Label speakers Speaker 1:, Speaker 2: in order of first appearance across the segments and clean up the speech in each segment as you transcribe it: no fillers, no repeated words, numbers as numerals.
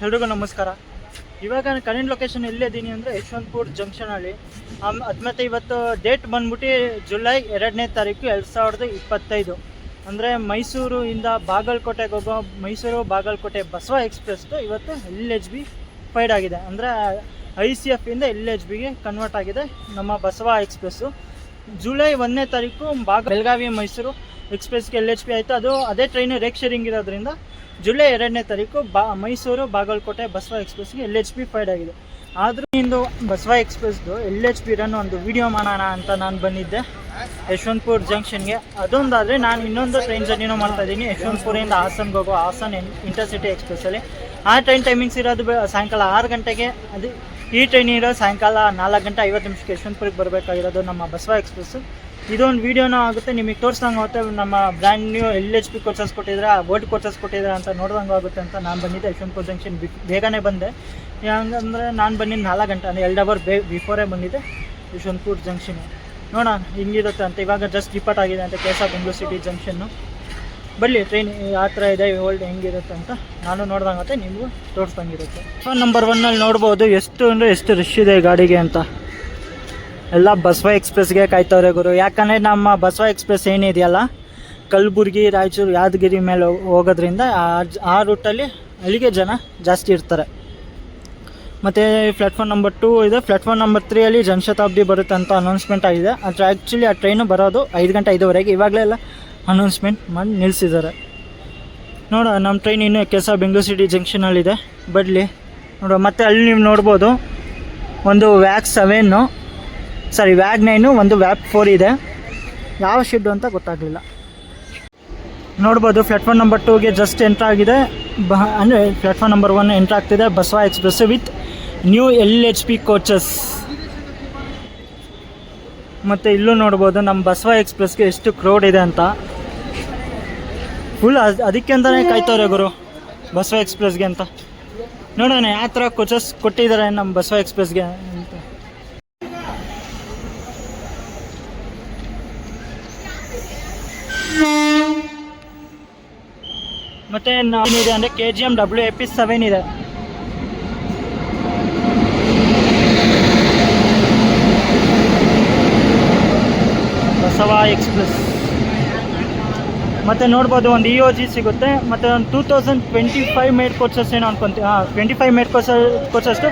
Speaker 1: ಎಲ್ರಿಗೂ ನಮಸ್ಕಾರ. ಇವಾಗ ಕರೆಂಟ್ ಲೊಕೇಶನ್ ಎಲ್ಲಿದ್ದೀನಿ ಅಂದರೆ ಯಶವಂತಪುರ ಜಂಕ್ಷನಲ್ಲಿ. ಮತ್ತು ಇವತ್ತು ಡೇಟ್ ಬಂದ್ಬಿಟ್ಟು ಜುಲೈ 2ನೇ ತಾರೀಕು 2025. ಅಂದರೆ ಮೈಸೂರಿಂದ ಬಾಗಲಕೋಟೆಗೆ ಹೋಗೋ ಮೈಸೂರು ಬಾಗಲಕೋಟೆ ಬಸವ ಎಕ್ಸ್ಪ್ರೆಸ್ದು ಇವತ್ತು LHB ಫೈಡ್ ಆಗಿದೆ. ಅಂದರೆ ICFಯಿಂದ LHBಗೆ ಕನ್ವರ್ಟ್ ಆಗಿದೆ ನಮ್ಮ ಬಸವ ಎಕ್ಸ್ಪ್ರೆಸ್ಸು. ಜುಲೈ 1ನೇ ತಾರೀಕು ಬೆಳಗಾವಿ ಮೈಸೂರು ಎಕ್ಸ್ಪ್ರೆಸ್ಗೆ LHB ಆಯಿತು. ಅದೇ ಟ್ರೈನು ರೇಕ್ ಶೇರಿಂಗ್ ಇರೋದ್ರಿಂದ ಜುಲೈ 2ನೇ ತಾರೀಕು ಮೈಸೂರು ಬಾಗಲಕೋಟೆ ಬಸವ ಎಕ್ಸ್ಪ್ರೆಸ್ಗೆ LHB ಫೈಡ್ ಆಗಿದೆ. ಆದರೂ ಇಂದು ಬಸವ ಎಕ್ಸ್ಪ್ರೆಸ್ದು LHB ಇರೋನು ಒಂದು ವಿಡಿಯೋ ಮಾಡೋಣ ಅಂತ ನಾನು ಬಂದಿದ್ದೆ ಯಶವಂತಪುರ ಜಂಕ್ಷನ್ಗೆ. ಅದೊಂದಾದರೆ ನಾನು ಇನ್ನೊಂದು ಟ್ರೈನ್ ಜರ್ನಿನೂ ಮಾಡ್ತಾಯಿದ್ದೀನಿ ಯಶವಂತಪುರದಿಂದ ಹಾಸನ್ಗೆ ಹೋಗೋ ಹಾಸನ್ ಇಂಟರ್ಸಿಟಿ ಎಕ್ಸ್ಪ್ರೆಸ್ಸಲ್ಲಿ. ಆ ಟ್ರೈನ್ ಟೈಮಿಂಗ್ಸ್ ಇರೋದು ಸಾಯಂಕಾಲ 6 ಗಂಟೆಗೆ. ಅದು ಈ ಟ್ರೈನ್ ಇರೋ ಸಾಯಂಕಾಲ 4 ಗಂಟೆ 50 ನಿಮಿಷಕ್ಕೆ ಯಶವಂತಪುರಕ್ಕೆ ಬರಬೇಕಾಗಿರೋದು ನಮ್ಮ ಬಸವ ಎಕ್ಸ್ಪ್ರೆಸ್ಸು. ಇದೊಂದು ವೀಡಿಯೋನೂ ಆಗುತ್ತೆ, ನಿಮಗೆ ತೋರಿಸ್ದಂಗೆ ಆಗುತ್ತೆ. ನಮ್ಮ ಬ್ರ್ಯಾಂಡ್ ನ್ಯೂ LHB ಕೋಚಸ್ ಕೊಟ್ಟಿದ್ರೆ ಬೋಟ್ ಕೋಚಸ್ ಕೊಟ್ಟಿದ್ರೆ ಅಂತ ನೋಡ್ದಂಗೆ ಆಗುತ್ತೆ ಅಂತ ನಾನು ಬಂದಿದ್ದೆ ಯಶವಂತಪುರ ಜಂಕ್ಷನ್. ಬೇಗನೆ ಬಂದೆ. ಹೆಂಗಂದರೆ ನಾನು ಬಂದಿದ್ದು 4 ಗಂಟೆ ಅಂದರೆ 2 ಅವರ್ ಬಿಫೋರೇ ಬಂದಿದ್ದೆ ಯಶವಂತಪುರ ಜಂಕ್ಷನ್. ನೋಡೋಣ ಹಿಂಗಿರುತ್ತೆ ಅಂತ. ಇವಾಗ ಜಸ್ಟ್ ಡಿಪಾರ್ಟ್ ಆಗಿದೆ ಅಂತ KSR ಬೆಂಗಳೂರು ಸಿಟಿ ಜಂಕ್ಷನ್ನು. ಬರಲಿ ಟ್ರೈನ್ ಯಾವ ಥರ ಇದೆ ಓಲ್ಡ್ ಹೆಂಗಿರುತ್ತೆ ಅಂತ ನಾನು ನೋಡ್ದಂಗೆ ನಿಮಗೂ ತೋರಿಸ್ದಂಗಿರುತ್ತೆ. ಫೋನ್ ನಂಬರ್ 1ನಲ್ಲಿ ನೋಡ್ಬೋದು ಎಷ್ಟು ರಶ್ ಇದೆ ಗಾಡಿಗೆ ಅಂತ. ಎಲ್ಲ ಬಸವ ಎಕ್ಸ್ಪ್ರೆಸ್ಗೆ ಕಾಯ್ತವ್ರೆ ಗುರು. ಯಾಕಂದರೆ ನಮ್ಮ ಬಸವ ಎಕ್ಸ್ಪ್ರೆಸ್ ಏನಿದೆಯಲ್ಲ ಕಲಬುರ್ಗಿ ರಾಯಚೂರು ಯಾದಗಿರಿ ಮೇಲೆ ಹೋಗೋದ್ರಿಂದ ಆ ರೂಟಲ್ಲಿ ಅಲ್ಲಿಗೆ ಜನ ಜಾಸ್ತಿ ಇರ್ತಾರೆ. ಮತ್ತು ಪ್ಲ್ಯಾಟ್ಫಾರ್ಮ್ ನಂಬರ್ 2 ಇದೆ. ಪ್ಲ್ಯಾಟ್ಫಾರ್ಮ್ ನಂಬರ್ 3ಅಲ್ಲಿ ಜನಶತಾಬ್ದಿ ಬರುತ್ತೆ ಅಂತ ಅನೌನ್ಸ್ಮೆಂಟ್ ಆಗಿದೆ. ಅದು ಆ್ಯಕ್ಚುಲಿ ಆ ಟ್ರೈನು ಬರೋದು 5 ಗಂಟೆ 5:15. ಇವಾಗಲೆಲ್ಲ ಅನೌನ್ಸ್ಮೆಂಟ್ ಮಾಡಿ ನಿಲ್ಲಿಸಿದ್ದಾರೆ. ನೋಡೋ ನಮ್ಮ ಟ್ರೈನ್ ಇನ್ನೂ KSR ಬೆಂಗಳೂರು ಸಿಟಿ ಜಂಕ್ಷನಲ್ಲಿದೆ. ಬರಲಿ ನೋಡೋ. ಮತ್ತು ಅಲ್ಲಿ ನೀವು ನೋಡ್ಬೋದು ಒಂದು ವ್ಯಾಗ್ 9 ಒಂದು ವ್ಯಾಗ್ 4 ಇದೆ. ಯಾವ ಶೆಡ್ಡು ಅಂತ ಗೊತ್ತಾಗಲಿಲ್ಲ. ನೋಡ್ಬೋದು ಪ್ಲ್ಯಾಟ್ಫಾರ್ಮ್ ನಂಬರ್ 2ಗೆ ಜಸ್ಟ್ ಎಂಟ್ರ್ ಆಗಿದೆ. ಅಂದರೆ ಪ್ಲ್ಯಾಟ್ಫಾರ್ಮ್ ನಂಬರ್ 1 ಎಂಟ್ರ್ ಆಗ್ತಿದೆ Basava express with new LHB coaches. ಮತ್ತು ಇಲ್ಲೂ ನೋಡ್ಬೋದು ನಮ್ಮ ಬಸವ ಎಕ್ಸ್ಪ್ರೆಸ್ಗೆ ಎಷ್ಟು ಕ್ರೌಡ್ ಇದೆ ಅಂತ. ಫುಲ್ ಅದಕ್ಕೆ ಅಂತಲೇ ಕಾಯ್ತವ್ರೆ ಗುರು ಬಸವ ಎಕ್ಸ್ಪ್ರೆಸ್ಗೆ ಅಂತ. ನೋಡೋಣ ಯಾವ ಥರ ಕೋಚಸ್ ಕೊಟ್ಟಿದ್ದಾರೆ ನಮ್ಮ ಬಸವ ಎಕ್ಸ್ಪ್ರೆಸ್ಗೆ ಅಂತ. ಮತ್ತು ಏನಿದೆ ಅಂದರೆ KGM WAP7 ಇದೆ. ಬಸವ ಎಕ್ಸ್ಪ್ರೆಸ್. ಮತ್ತು ನೋಡ್ಬೋದು ಒಂದು EOG ಸಿಗುತ್ತೆ. ಮತ್ತು ಒಂದು 2025 ಮೇಡ್ ಕೋಚಸ್ ಏನೋ ಅನ್ಕೊತೀವಿ. 25 ಮೇಡ್ ಕೋಚಸ್ಟು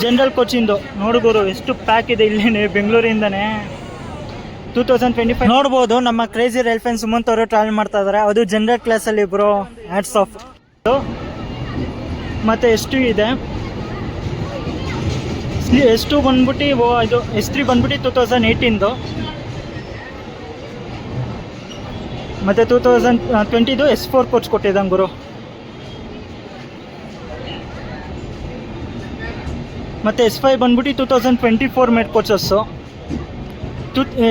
Speaker 1: ಜನರಲ್ ಕೋಚಿಂದು. ನೋಡ್ಬೋದು ಎಷ್ಟು ಪ್ಯಾಕ್ ಇದೆ ಇಲ್ಲೇ ಬೆಂಗಳೂರಿಂದನೇ. 2025 ನೋಡ್ಬೋದು. ನಮ್ಮ ಕ್ರೇಜಿ ರೈಲ್ ಫ್ಯಾನ್ ಸುಮಂತ್ ಅವರು ಟ್ರಾವೆಲ್ ಮಾಡ್ತಾ ಇದ್ದಾರೆ. ಅದು ಜನರಲ್ ಕ್ಲಾಸಲ್ಲಿ ಬ್ರೋ, ಹ್ಯಾಟ್ಸ್ ಆಫ್. ಮತ್ತು ಎಷ್ಟು ಇದೆ ಎಷ್ಟು ಬಂದ್ಬಿಟ್ಟು ಇದು S3 ಬಂದ್ಬಿಟ್ಟು 2018. ಮತ್ತು 2020 S4 ಕೋಚ್ ಕೊಟ್ಟಿದ್ದಂಗೆ ಗುರು. ಮತ್ತು S5 ಬಂದ್ಬಿಟ್ಟು 2024 ಮೇಡ್ ಕೋಚಸ್ಸು.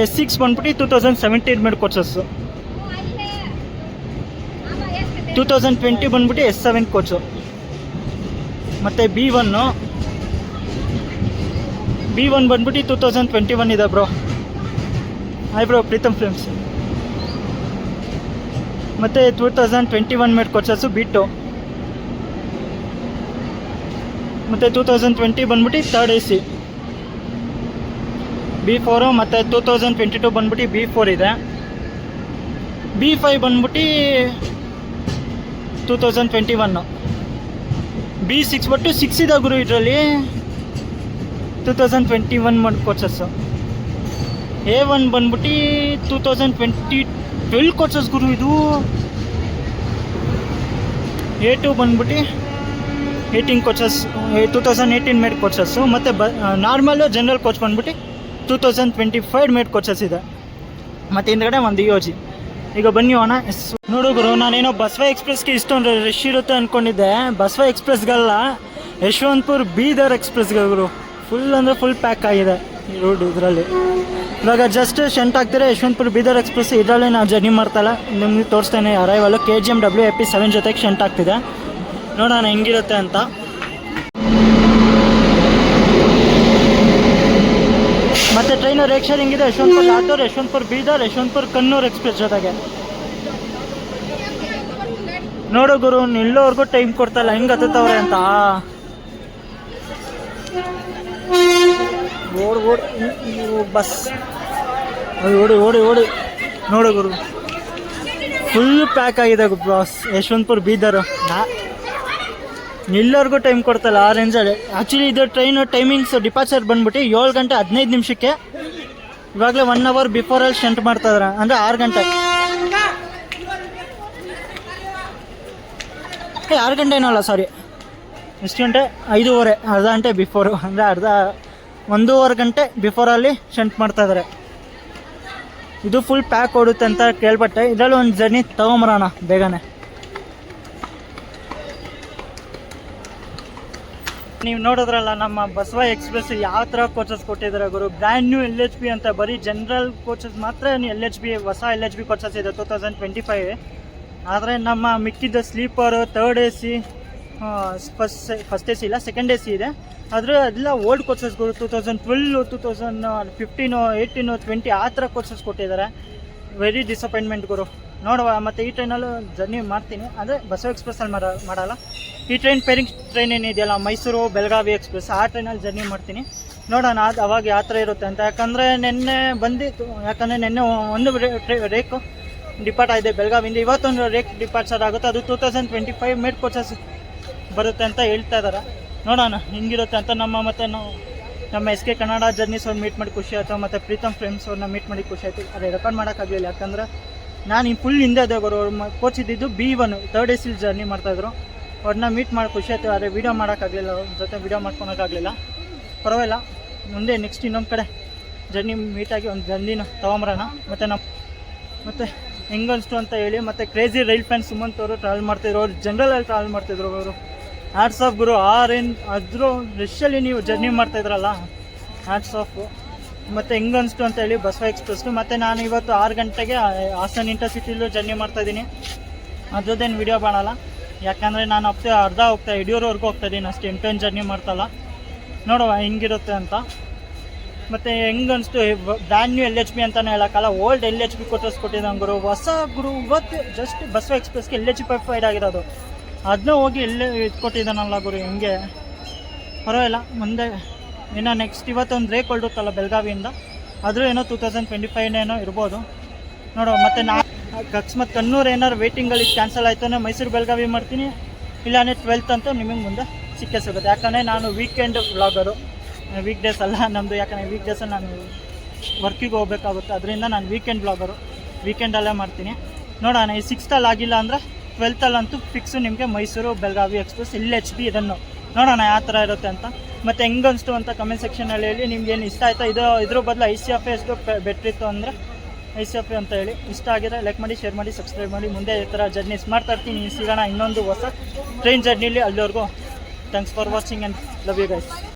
Speaker 1: S6 ಬಂದ್ಬಿಟ್ಟು 2017 ಮೇಡ್ ಕೋಚಸ್ಸು. 2020 ಬಂದ್ಬಿಟ್ಟು S7 ಕೋಚು. ಮತ್ತು B1 ಬಂದ್ಬಿಟ್ಟು 2021 ಇದೆ bro. Hi bro, Pritam films. ಮತ್ತು 2021 ಮೇಡ್ ಕೋಚಸ್ಸು B2. ಮತ್ತು 2020 ಬಂದ್ಬಿಟ್ಟು 3rd AC B4. ಮತ್ತು 2022 ಬಂದ್ಬಿಟ್ಟು B4 ಇದೆ. B5 ಬಂದ್ಬಿಟ್ಟು 2021. B6 ಬಟ್ಟು 6 ಇದೆ ಗುರು ಇದರಲ್ಲಿ. 2021 ಕೋಚಸ್ಸು. A1 ಬಂದ್ಬಿಟ್ಟು 2012 ಕೋಚಸ್ ಗುರು ಇದು. A2 ಬಂದ್ಬಿಟ್ಟು 18 ಕೋಚಸ್ 2018 ಮೇಡ್ ಕೋಚಸ್ಸು. ಮತ್ತು ನಾರ್ಮಲ್ಲು ಜನರಲ್ ಕೋಚ್ ಬಂದ್ಬಿಟ್ಟು 2025 ಮೇಡ್ ಕೋಚಸ್ ಇದೆ. ಮತ್ತು ಹಿಂದ್ಗಡೆ ಒಂದು EOG. ಈಗ ಬನ್ನಿ ಹೋಣ. ನೋಡು ಗುರು, ನಾನೇನೋ ಬಸವ ಎಕ್ಸ್ಪ್ರೆಸ್ಗೆ ಇಷ್ಟೊಂದು ರಶ್ ಇರುತ್ತೆ ಅಂದ್ಕೊಂಡಿದ್ದೆ. ಬಸವ ಎಕ್ಸ್ಪ್ರೆಸ್ಗಲ್ಲ, ಯಶವಂತಪುರ ಬೀದರ್ ಎಕ್ಸ್ಪ್ರೆಸ್ಗೆ ಗುರು. ಫುಲ್ ಅಂದರೆ ಫುಲ್ ಪ್ಯಾಕ್ ಆಗಿದೆ ಈ ರೋಡ್ ಇದರಲ್ಲಿ. ಇವಾಗ ಜಸ್ಟ್ ಶೆಂಟ್ ಆಗ್ತಿರೋ ಯಶವಂತಪುರ ಬೀದರ್ ಎಕ್ಸ್ಪ್ರೆಸ್. ಇದರಲ್ಲೇ ನಾವು ಜರ್ನಿ ಮಾಡ್ತಾಯಿಲ್ಲ, ನಿಮಗೆ ತೋರಿಸ್ತೇನೆ. ಅರೈವಲ್ಲು KGM WAP7 ಜೊತೆಗೆ ಶೆಂಟ್ ಆಗ್ತಿದೆ. ನೋಡೋಣ ಹೆಂಗಿರುತ್ತೆ ಅಂತ. ಮತ್ತು ಟ್ರೈನು ರೇಕ್ ಶೇರಿಂಗ್ ಇದೆ ಯಶವಂತಪುರ ಲಾತೂರ್, ಯಶವಂತಪುರ ಬೀದರ್, ಯಶವಂತಪುರ ಕನ್ನೂರು ಎಕ್ಸ್ಪ್ರೆಸ್ ಜೊತೆಗೆ. ನೋಡು ಗುರು ನಿಲ್ಲೋರ್ಗೂ ಟೈಮ್ ಕೊಡ್ತಲ್ಲ ಹೆಂಗ್ ಹತ್ತವ್ರೆ ಅಂತ. ಓಡಿ ಓಡಿ ಬಸ್ ಓಡಿ ಓಡಿ ಓಡಿ ನೋಡು ಗುರು ಫುಲ್ ಪ್ಯಾಕ್ ಆಗಿದೆ ಬಾಸ್. ಯಶವಂತಪುರ ಬೀದರ್ ನಿಲ್ಲೋರ್ಗೂ ಟೈಮ್ ಕೊಡ್ತಲ್ಲ ಆ ರೇಂಜಲ್ಲಿ. ಆ್ಯಕ್ಚುಲಿ ಇದು ಟ್ರೈನ್ ಟೈಮಿಂಗ್ಸ್ ಡಿಪಾರ್ಚರ್ ಬಂದ್ಬಿಟ್ಟು 7 ಗಂಟೆ 15 ನಿಮಿಷಕ್ಕೆ. ಇವಾಗಲೇ 1 ಅವರ್ ಬಿಫೋರಲ್ಲಿ ಸ್ಟಂಟ್ ಮಾಡ್ತಾ ಇದಾರೆ, ಅಂದರೆ 6 ಗಂಟೆ 6 ಗಂಟೆ ಏನಲ್ಲ ಸಾರಿ, ಎಷ್ಟು ಗಂಟೆ 5:15, ಅರ್ಧ ಗಂಟೆ ಬಿಫೋರು, ಅಂದರೆ 1.5 ಗಂಟೆ ಬಿಫೋರಲ್ಲಿ ಸ್ಟಂಟ್ ಮಾಡ್ತಾ ಇದ್ದಾರೆ. ಇದು ಫುಲ್ ಪ್ಯಾಕ್ ಓಡುತ್ತೆ ಅಂತ ಕೇಳ್ಪಟ್ಟೆ. ಇದರಲ್ಲಿ ಒಂದು ಜರ್ನಿ ತಗೊಂಬರೋಣ ಬೇಗನೆ. ನೀವು ನೋಡಿದ್ರಲ್ಲ ನಮ್ಮ ಬಸವ ಎಕ್ಸ್ಪ್ರೆಸ್ ಯಾವ ಥರ ಕೋಚಸ್ ಕೊಟ್ಟಿದ್ದಾರೆ ಗುರು. ಬ್ರ್ಯಾಂಡ್ ನ್ಯೂ LHB ಅಂತ, ಬರೀ ಜನರಲ್ ಕೋಚಸ್ ಮಾತ್ರ LHB, ಹೊಸ LHB ಕೋಚಸ್ ಇದೆ 2025. ಆದರೆ ನಮ್ಮ ಮಿಕ್ಕಿದ್ದ sleeper, 3rd AC, first AC ಇಲ್ಲ, 2nd AC ಇದೆ. ಆದರೆ ಅದೆಲ್ಲ ಓಲ್ಡ್ ಕೋಚಸ್ಗಳು 2012, 2015, 18, 20 ಆ ಥರ ಕೋಚಸ್ ಕೊಟ್ಟಿದ್ದಾರೆ. ವೆರಿ ಡಿಸಪಾಯಿಂಟ್ಮೆಂಟ್ ಗುರು. ನೋಡುವ ಮತ್ತು ಈ ಟ್ರೈನಲ್ಲೂ ಜರ್ನಿ ಮಾಡ್ತೀನಿ, ಅಂದರೆ ಬಸವ ಎಕ್ಸ್ಪ್ರೆಸ್ಸಲ್ಲಿ ಮಾಡಲ್ಲ. ಈ ಪೇರಿಂಗ್ ಟ್ರೈನ್ ಏನಿದೆಯಲ್ಲ ಮೈಸೂರು ಬೆಳಗಾವಿ ಎಕ್ಸ್ಪ್ರೆಸ್, ಆ ಟ್ರೈನಲ್ಲಿ ಜರ್ನಿ ಮಾಡ್ತೀನಿ. ನೋಡೋಣ ಅದು ಅವಾಗ ಯಾವ ಥರ ಇರುತ್ತೆ ಅಂತ. ಯಾಕಂದರೆ ನಿನ್ನೆ ಬಂದಿತ್ತು, ಯಾಕಂದರೆ ನಿನ್ನೆ ಒಂದು ರೇಕು ಡಿಪಾರ್ಟ್ ಆಗಿದೆ ಬೆಳಗಾವಿಯಿಂದ. ಇವತ್ತೊಂದು ರೇಕ್ ಡಿಪಾರ್ಚರ್ ಆಗುತ್ತೆ, ಅದು 2025 ಮೇಡ್ ಕೋಚಸ್ ಬರುತ್ತೆ ಅಂತ ಹೇಳ್ತಾ ಇದ್ದಾರೆ. ನೋಡೋಣ ಹೆಂಗಿರುತ್ತೆ ಅಂತ. ನಮ್ಮ SK ಕನ್ನಡ ಜರ್ನೀಸ್ ಅವ್ರು ಮೀಟ್ ಮಾಡಿ ಖುಷಿ ಆಯಿತು, ಮತ್ತು ಪ್ರೀತಮ್ ಫ್ರೆಂಡ್ಸ್ ಅವ್ರನ್ನ ಮೀಟ್ ಮಾಡಿ ಖುಷಿ ಆಯಿತು. ಅದೇ ರೆಕಾರ್ಡ್ ಮಾಡೋಕ್ಕಾಗಲಿಲ್ಲ, ಯಾಕಂದರೆ ನಾನು ಈ ಫುಲ್ ಹಿಂದೆ ಅದೇ ಬರೋ ಕೋಚ್ ಇದ್ದಿದ್ದು B1 3rd AC ಜರ್ನಿ ಮಾಡ್ತಾಯಿದ್ರು. ಅವ್ರನ್ನ ಮೀಟ್ ಮಾಡಿ ಖುಷಿ ಆಯಿತು. ಆದರೆ ವೀಡಿಯೋ ಮಾಡೋಕ್ಕಾಗಲಿಲ್ಲ, ಅವ್ರ ಜೊತೆ ವೀಡಿಯೋ ಮಾಡ್ಕೊಳಕ್ಕಾಗಲಿಲ್ಲ. ಪರವಾಗಿಲ್ಲ, ಮುಂದೆ ನೆಕ್ಸ್ಟ್ ಇನ್ನೊಂದು ಕಡೆ ಜರ್ನಿ ಮೀಟಾಗಿ ಒಂದು ಜರ್ನಿನ ತೊಗೊಂಬರೋಣ. ಮತ್ತು ಹೆಂಗನ್ಸ್ತು ಅಂತ ಹೇಳಿ. ಮತ್ತು ಕ್ರೇಜಿ ರೈಲ್ ಫ್ಯಾನ್ ಸುಮಂತ್ ಅವರು ಟ್ರಾವೆಲ್ ಮಾಡ್ತಿದ್ರು, ಅವ್ರು ಜನರಲಲ್ಲಿ ಟ್ರಾವೆಲ್ ಮಾಡ್ತಿದ್ರು. ಅವರು ಹ್ಯಾಟ್ಸ್ ಆಫ್ ಗುರು. ಅದ್ರ ರಶಲ್ಲಿ ನೀವು ಜರ್ನಿ ಮಾಡ್ತಾಯಿದ್ರಲ್ಲ, ಹ್ಯಾಟ್ಸ್ ಆಫು. ಮತ್ತು ಹೆಂಗನ್ಸ್ತು ಅಂತ ಹೇಳಿ ಬಸವ ಎಕ್ಸ್ಪ್ರೆಸ್ಸು. ಮತ್ತು ನಾನು ಇವತ್ತು 6 ಗಂಟೆಗೆ ಹಾಸನ್ ಇಂಟರ್ಸಿಟಿಲೂ ಜರ್ನಿ ಮಾಡ್ತಾಯಿದ್ದೀನಿ. ಅದ್ರದ್ದೇನು ವೀಡಿಯೋ ಮಾಡಲ್ಲ, ಯಾಕಂದರೆ ನಾನು ಅರ್ಧ ಹೋಗ್ತಾ ಯಡಿಯೂರವರೆಗೂ ಹೋಗ್ತಾಯಿದ್ದೀನಿ ಅಷ್ಟೇ, M10 ಜರ್ನಿ ಮಾಡ್ತಲ್ಲ. ನೋಡುವ ಹೆಂಗಿರುತ್ತೆ ಅಂತ. ಮತ್ತು ಹೆಂಗನ್ಸ್ತು ಬ್ರ್ಯಾಂಡ್ ನ್ಯೂ LHB ಅಂತಲೇ ಹೇಳೋಕ್ಕಲ್ಲ, ಓಲ್ಡ್ LHB ಕೋಚಸ್ ಕೊಟ್ಟಿದ್ದಂಗೆ ಗುರು. ಹೊಸ ಗುರು ಇವತ್ತು ಜಸ್ಟ್ ಬಸವ ಎಕ್ಸ್ಪ್ರೆಸ್ಗೆ LHB ಫೈಡ್ ಆಗಿರೋದು, ಅದನ್ನ ಹೋಗಿ ಕೊಟ್ಟಿದ್ದಾನಲ್ಲ ಗುರು. ಹೆಂಗೆ ಪರವಾಗಿಲ್ಲ. ಮುಂದೆ ಏನೋ ನೆಕ್ಸ್ಟ್ ಇವತ್ತೊಂದು ರೇಕ್ ಹೊರಡುತ್ತಲ್ಲ ಬೆಳಗಾವಿಯಿಂದ, ಆದರೂ ಏನೋ 2025 ಇರ್ಬೋದು. ನೋಡುವ. ಮತ್ತು ಅಕಸ್ಮಾತ್ ಕಣ್ಣೂರು ಏನಾರು ವೇಟಿಂಗಲ್ಲಿ ಕ್ಯಾನ್ಸಲ್ ಆಯಿತು ಅಂದರೆ ಮೈಸೂರು ಬೆಳಗಾವಿ ಮಾಡ್ತೀನಿ, ಇಲ್ಲಾಂದರೆ 12th ಅಂತೂ ನಿಮಗೆ ಮುಂದೆ ಸಿಗುತ್ತೆ. ಯಾಕಂದರೆ ನಾನು ವೀಕೆಂಡ್ ವ್ಲಾಗರು, ವೀಕ್ ಡೇಸ್ ಅಲ್ಲ ನಮ್ಮದು. ಯಾಕಂದರೆ ವೀಕ್ ಡೇಸಲ್ಲಿ ನಾನು ವರ್ಕಿಗೆ ಹೋಗ್ಬೇಕಾಗುತ್ತೆ, ಅದರಿಂದ ನಾನು ವೀಕೆಂಡ್ ವ್ಲಾಗರು, ವೀಕೆಂಡಲ್ಲೇ ಮಾಡ್ತೀನಿ. ನೋಡೋಣ, ಈ 6th ಆಗಿಲ್ಲ ಅಂದರೆ 12th ಫಿಕ್ಸು ನಿಮಗೆ ಮೈಸೂರು ಬೆಳಗಾವಿ ಎಕ್ಸ್ಪ್ರೆಸ್ LHB. ಇದನ್ನು ನೋಡೋಣ ಯಾವ ಥರ ಇರುತ್ತೆ ಅಂತ. ಮತ್ತು ಹೆಂಗನ್ಸ್ತು ಅಂತ ಕಮೆಂಟ್ ಸೆಕ್ಷನಲ್ಲಿ ಹೇಳಿ. ನಿಮ್ಗೇನು ಇಷ್ಟ ಆಯಿತಾ, ಇದ್ರ ಬದಲು ICFA ಎಷ್ಟು ಬೆಟ್ರಿತ್ತು ಅಂದರೆ ICFA ಅಂತ ಹೇಳಿ. ಇಷ್ಟ ಆಗಿದ್ರೆ ಲೈಕ್ ಮಾಡಿ, ಶೇರ್ ಮಾಡಿ, ಸಬ್ಸ್ಕ್ರೈಬ್ ಮಾಡಿ. ಮುಂದೆ ಈ ಥರ ಜರ್ನೀಸ್ ಮಾಡ್ತಾ ಇರ್ತೀನಿ. ಸಿಗೋಣ ಇನ್ನೊಂದು ಹೊಸ ಟ್ರೈನ್ ಜರ್ನಿಲಿ. ಅಲ್ಲಿವರೆಗೂ thanks for watching and love you guys.